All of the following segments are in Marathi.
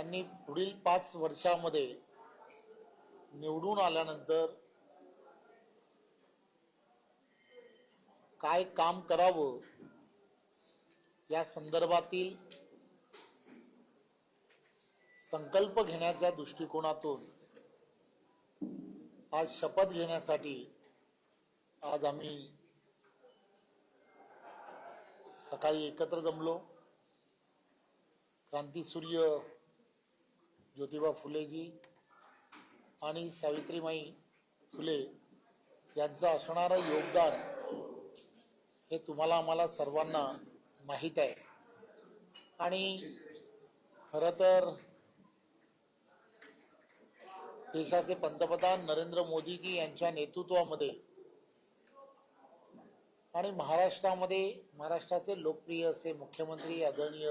त्यांनी पुढील 5 वर्षामध्ये निवडून आल्यानंतर काय काम करावं या संदर्भातील संकल्प घेण्याच्या दृष्टिकोनातून आज शपथ घेण्यासाठी आज आम्ही सकाळी एकत्र जमलो। क्रांतीसूर्य ज्योतिबा फुलेजी आणि सावित्रीबाई फुले यांचं असणारं योगदान हे तुम्हाला आम्हाला सर्वांना माहीत आहे। आणि खरं तर देशाचे पंतप्रधान नरेंद्र मोदीजी यांच्या नेतृत्वामध्ये आणि महाराष्ट्राचे लोकप्रिय असे मुख्यमंत्री आदरणीय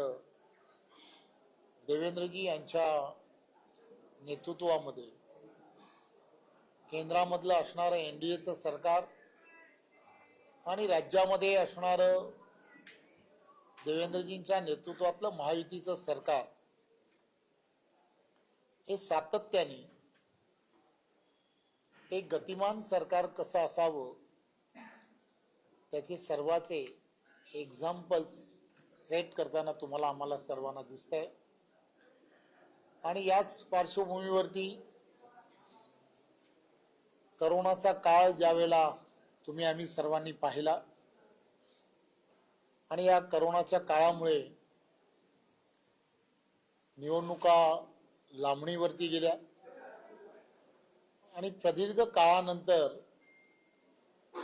देवेंद्रजी यांच्या नेतृत्वामध्ये केंद्रामधलं असणारं एनडीएचं सरकार आणि राज्यामध्ये असणारं देवेंद्रजींच्या नेतृत्वातलं महायुतीचं सरकार हे सातत्याने एक गतिमान सरकार कसं असावं त्याचे सर्वाचे एक्झाम्पल्स सेट करताना तुम्हाला आम्हाला सर्वांना दिसतंय। आणि याच पार्श्वभूमीवरती करोनाचा काळ ज्यावेळेला आम्ही सर्वांनी पाहिला आणि या करोनाच्या काळामुळे निवडणुका लांबणीवरती गेल्या आणि प्रदीर्घ काळानंतर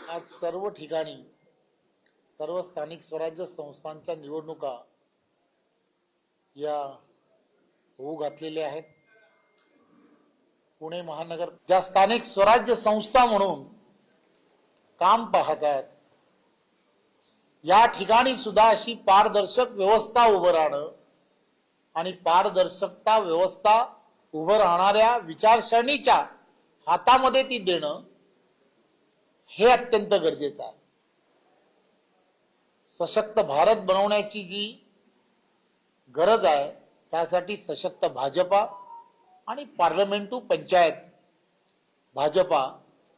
आज सर्व ठिकाणी सर्व स्थानिक स्वराज्य संस्थांच्या निवडणुका या होऊ घातलेल्या आहेत। पुणे महानगर ज्या स्थानिक स्वराज्य संस्था म्हणून काम पाहतात या ठिकाणी सुद्धा अशी पारदर्शक व्यवस्था उभं राहणं आणि पारदर्शकता व्यवस्था उभं राहणाऱ्या विचारसरणीच्या हातामध्ये ती देणं हे अत्यंत गरजेचं आहे। सशक्त भारत बनवण्याची जी गरज आहे त्यासाठी सशक्त भाजपा आणि पार्लमेंट टू पंचायत भाजपा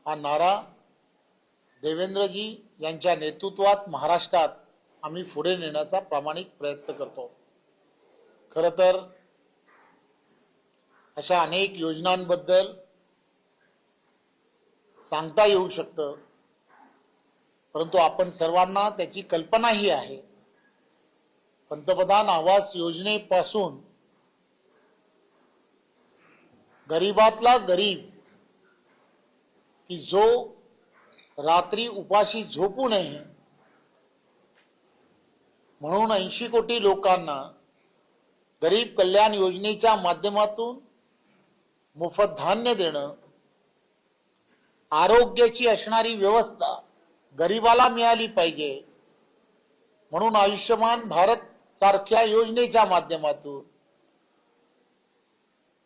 हा नारा देवेंद्रजी यांच्या नेतृत्वात महाराष्ट्रात आम्ही पुढे नेण्याचा प्रामाणिक प्रयत्न करतो। खरं तर अशा अनेक योजनांबद्दल सांगता येऊ शकतं, परंतु आपण सर्वांना त्याची कल्पनाही आहे। पंतप्रधान आवास योजनेपासून गरीबातला गरीब की जो रात्री उपाशी झोपू नये म्हणून 80 कोटी लोकांना गरीब कल्याण योजनेच्या माध्यमातून मोफत धान्य देणं, आरोग्याची असणारी व्यवस्था गरीबाला मिळाली पाहिजे म्हणून आयुष्यमान भारत सारख्या योजनेच्या माध्यमातून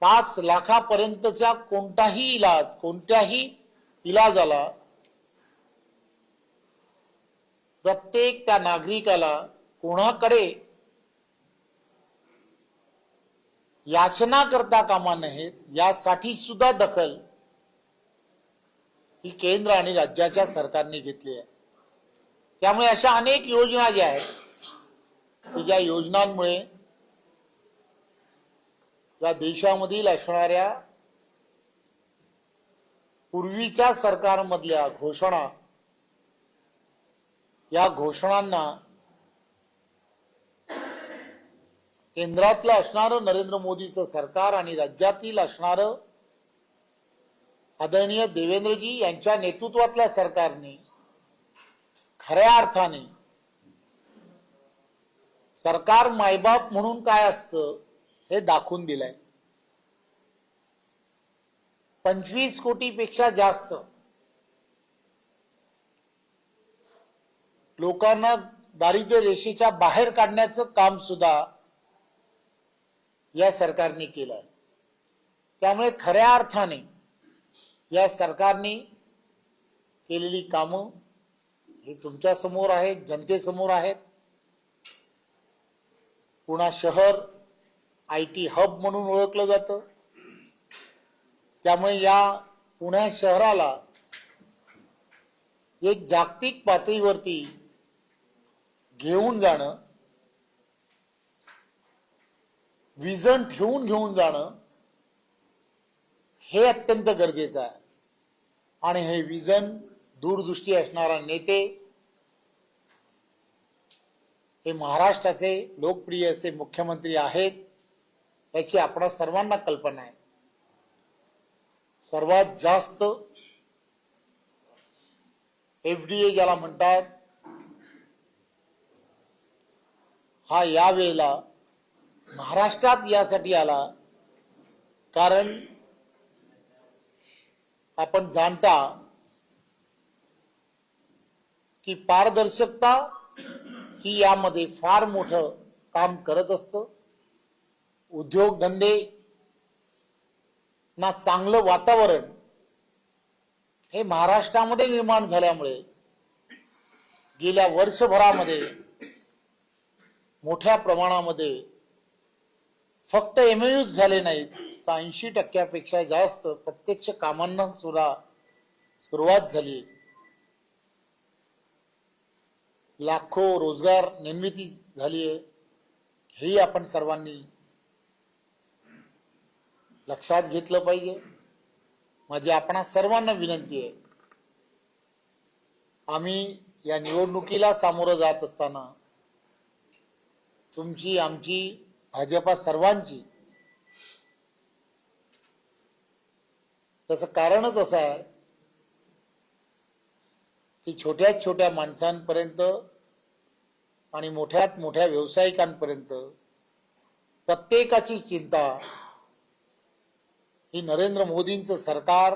5 लाखापर्यंतच्या कोणत्याही इलाजाला प्रत्येक त्या नागरिकाला कोणाकडे याचना करता कामा नयेत यासाठी सुद्धा दखल ही केंद्र आणि राज्याच्या सरकारने घेतली आहे। त्यामुळे अशा अनेक योजना ज्या आहेत की ज्या योजनांमुळे या देशामधील असणाऱ्या पूर्वीच्या सरकारमधल्या घोषणा या घोषणांना केंद्रातलं असणारं नरेंद्र मोदीचं सरकार आणि राज्यातील असणारं आदरणीय देवेंद्रजी यांच्या नेतृत्वातल्या सरकारने खऱ्या अर्थाने सरकार मायबाप म्हणून काय असतं हे दाखवून दिलंय। 25 कोटीपेक्षा जास्त लोकांना दारिद्र्य रेषेच्या बाहेर काढण्याचं काम सुद्धा या सरकारने केलंय। त्यामुळे खऱ्या अर्थाने या सरकारने केलेली कामं हे तुमच्या समोर आहेत, जनतेसमोर आहेत। पुणे शहर IT हब म्हणून ओळखलं जातं. त्यामुळे या पुणे शहराला एक जागतिक पातळीवरती घेऊन जाणं, विजन ठेवून घेऊन जाणं हे अत्यंत गरजेचं आहे. आणि हे विजन दूरदृष्टी असणारा नेते हे महाराष्ट्राचे लोकप्रिय असे मुख्यमंत्री आहेत याची आपणा सर्वांना कल्पना आहे. सर्वात जास्त FDA ज्याला म्हणतात हा यावेळेला महाराष्ट्रात यासाठी आला कारण आपण जाणता की पारदर्शकता ही यामध्ये फार मोठं काम करत असतं. उद्योगधंदे ना चांगलं वातावरण हे महाराष्ट्रामध्ये निर्माण झाल्यामुळे गेल्या वर्षभरामध्ये मोठ्या प्रमाणामध्ये फक्त MOUच झाले नाहीत तर 80% जास्त प्रत्यक्ष कामांना सुद्धा सुरुवात झाली. लाखो रोजगार निर्मिती झाली आहे. हेही आपण सर्वांनी लक्षात घेतलं पाहिजे. माझी आपणा सर्वांना विनंती आहे, आम्ही या निवडणुकीला सामोरं जात असताना तुमची, आमची, भाजपा सर्वांची त्याचं कारणच असं आहे की छोट्यात छोट्या माणसांपर्यंत आणि मोठ्यात मोठ्या व्यावसायिकांपर्यंत प्रत्येकाची चिंता ही नरेंद्र मोदींचं सरकार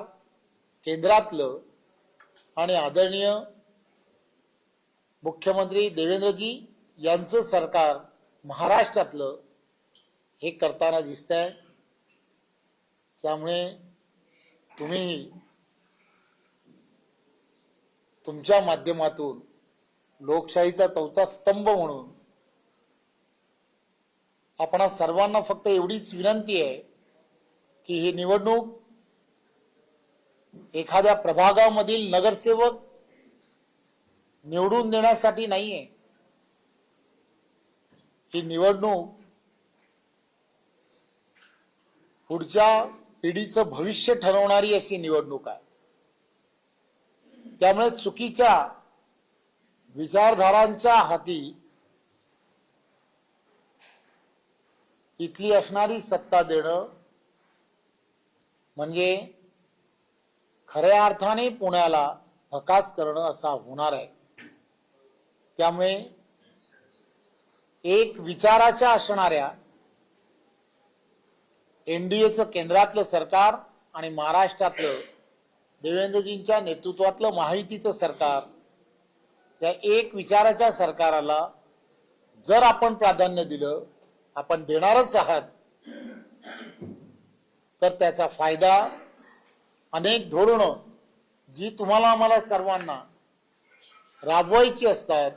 केंद्रातलं आणि आदरणीय मुख्यमंत्री देवेंद्रजी यांचं सरकार महाराष्ट्रातलं हे करताना दिसतंय. त्यामुळे तुम्ही तुमच्या माध्यमातून लोकशाहीचा चौथा स्तंभ म्हणून आपणा सर्वांना फक्त एवढीच विनंती आहे की ही निवडणूक एखाद्या प्रभागामधील नगरसेवक निवडून देण्यासाठी नाहीये. ही निवडणूक पुढच्या पिढीचं भविष्य ठरवणारी अशी निवडणूक आहे. त्यामुळे चुकीच्या विचारधारांच्या हाती इथली असणारी सत्ता देणं म्हणजे खऱ्या अर्थाने पुण्याला भकास करणं असा होणार आहे. त्यामुळे एक विचाराच्या असणाऱ्या NDAचं केंद्रातलं सरकार आणि महाराष्ट्रातलं देवेंद्रजींच्या नेतृत्वातलं महायुतीचं सरकार या एक विचाराच्या सरकाराला जर आपण प्राधान्य दिलं, आपण देणारच आहात, तर त्याचा फायदा अनेक धोरणं जी तुम्हाला आम्हाला सर्वांना राबवायची असतात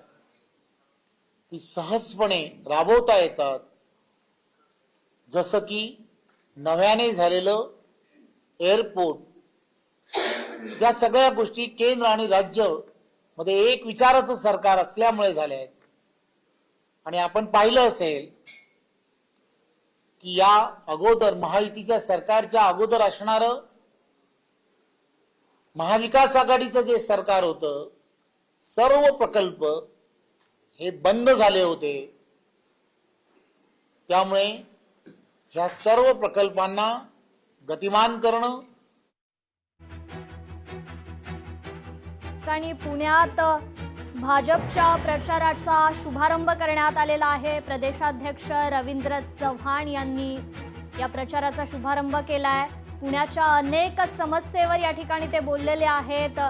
ती सहजपणे राबवता येतात. जसं की नव्याने झालेलं एअरपोर्ट, या सगळ्या गोष्टी केंद्र आणि राज्य मध्ये एक विचाराचं सरकार असल्यामुळे झाले आहेत. आणि आपण पाहिलं असेल की या अगोदर महायुतीच्या सरकारच्या अगोदर असणारं महाविकास आघाडीचं जे सरकार होतं, सर्व प्रकल्प हे बंद झाले होते. त्यामुळे ह्या सर्व प्रकल्पांना गतिमान करणं आणि पुण्यात भाजपच्या प्रचाराचा शुभारंभ करण्यात आलेला आहे. प्रदेशाध्यक्ष रवींद्र चव्हाण यांनी या प्रचाराचा शुभारंभ केलाय. पुण्याच्या अनेक समस्येवर या ठिकाणी ते बोललेले आहेत.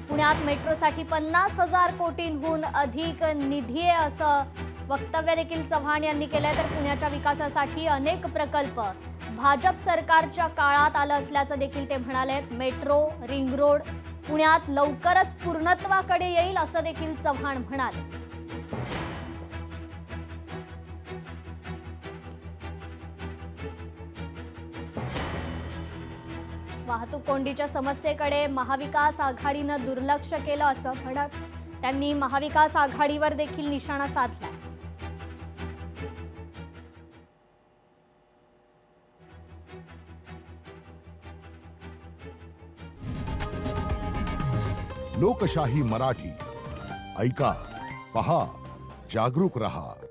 पुण्यात मेट्रोसाठी 50,000 कोटींहून अधिक निधी आहे असं वक्तव्य देखील चव्हाण यांनी केलंय. तर पुण्याच्या विकासासाठी अनेक प्रकल्प भाजप सरकारच्या काळात आलं असल्याचं देखील ते म्हणाले. मेट्रो, रिंग रोड पुण्यात लवकरच पूर्णत्वाकडे येईल असं देखील चव्हाण म्हणाले. वाहतूक कोंडीच्या समस्येकडे महाविकास आघाडीनं दुर्लक्ष केलं असं म्हणत त्यांनी महाविकास आघाडीवर देखील निशाणा साधलाय. लोकशाही मराठी ऐका, पहा, जागरूक रहा.